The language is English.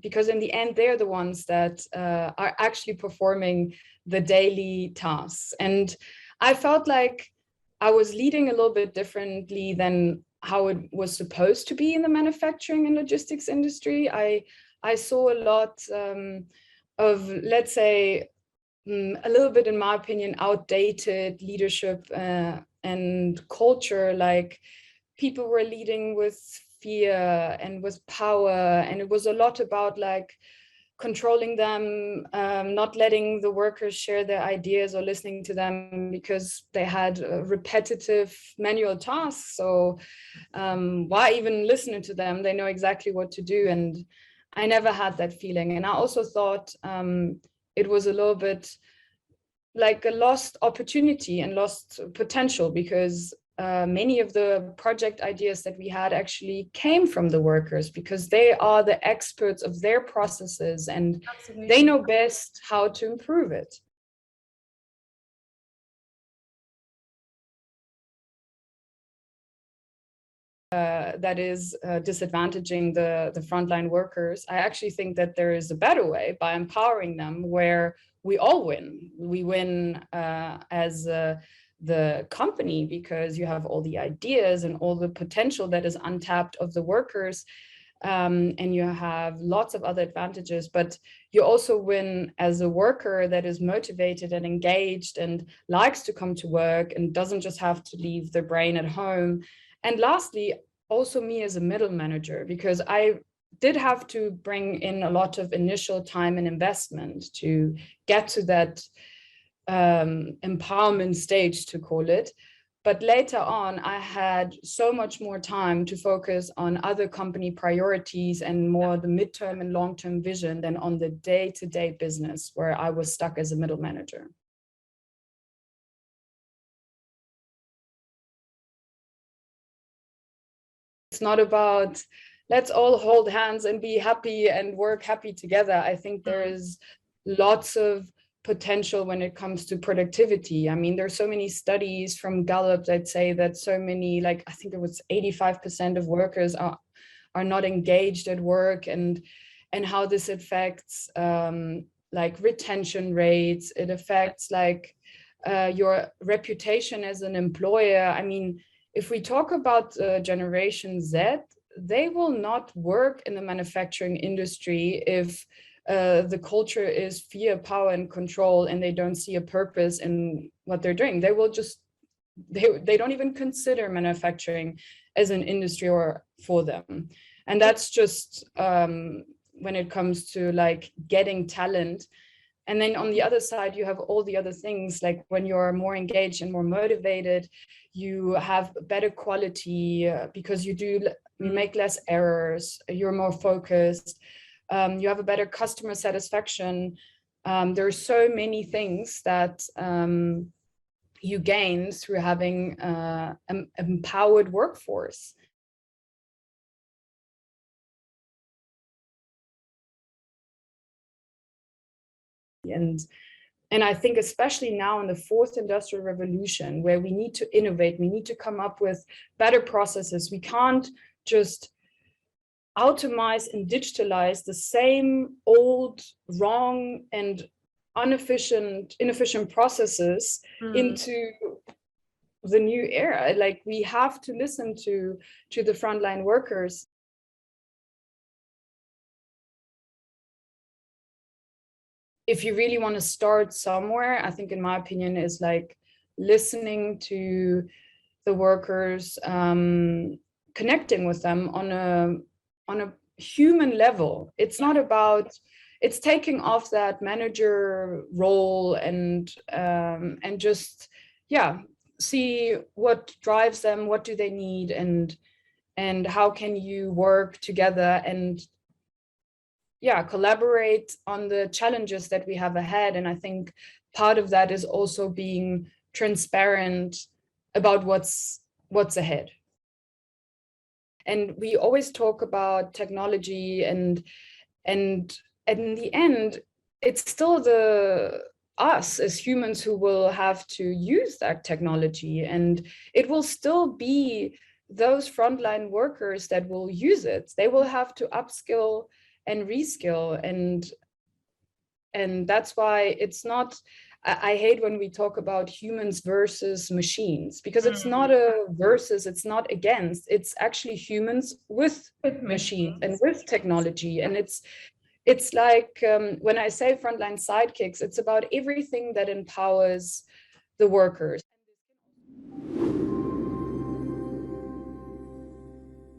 because in the end, they're the ones that are actually performing the daily tasks. And I felt like I was leading a little bit differently than how it was supposed to be in the manufacturing and logistics industry. I saw a lot of, let's say, a little bit, in my opinion, outdated leadership and culture. Like, people were leading with fear and with power, and it was a lot about like controlling them, not letting the workers share their ideas or listening to them because they had repetitive manual tasks. So why even listening to them? They know exactly what to do. And I never had that feeling. And I also thought it was a little bit like a lost opportunity and lost potential, because many of the project ideas that we had actually came from the workers, because they are the experts of their processes and Absolutely. They know best how to improve it. That is disadvantaging the frontline workers. I actually think that there is a better way, by empowering them, where we all win. We win as the company, because you have all the ideas and all the potential that is untapped of the workers, and you have lots of other advantages. But you also win as a worker that is motivated and engaged and likes to come to work and doesn't just have to leave their brain at home. And lastly, also me as a middle manager, because I did have to bring in a lot of initial time and investment to get to that empowerment stage, to call it. But later on, I had so much more time to focus on other company priorities and more the midterm and long-term vision than on the day-to-day business, where I was stuck as a middle manager. It's not about let's all hold hands and be happy and work happy together. I think there is lots of potential when it comes to productivity. I mean, there's so many studies from Gallup that say that so many, like I think it was 85% of workers are not engaged at work, and how this affects like retention rates. It affects like your reputation as an employer. I mean, if we talk about Generation Z, they will not work in the manufacturing industry if the culture is fear, power, and control, and they don't see a purpose in what they're doing. They will just, they don't even consider manufacturing as an industry or for them. And that's just when it comes to like getting talent. And then on the other side, you have all the other things, like when you're more engaged and more motivated, you have better quality because you make less errors, you're more focused, you have a better customer satisfaction. There are so many things that you gain through having an empowered workforce. And I think especially now in the fourth industrial revolution, where we need to innovate, we need to come up with better processes. We can't just automate and digitalize the same old, wrong, and inefficient processes into the new era. Like, we have to listen to the frontline workers. If you really want to start somewhere, I think, in my opinion, is like listening to the workers, connecting with them on a human level. It's not about, it's taking off that manager role and just, yeah, see what drives them, what do they need, and how can you work together and collaborate on the challenges that we have ahead. And I think part of that is also being transparent about what's ahead. And we always talk about technology, and in the end, it's still us as humans who will have to use that technology, and it will still be those frontline workers that will use it. They will have to upskill and reskill. And that's why it's not, I hate when we talk about humans versus machines, because it's not a versus, it's not against, it's actually humans with machines and with technology. And it's like, when I say frontline sidekicks, it's about everything that empowers the workers.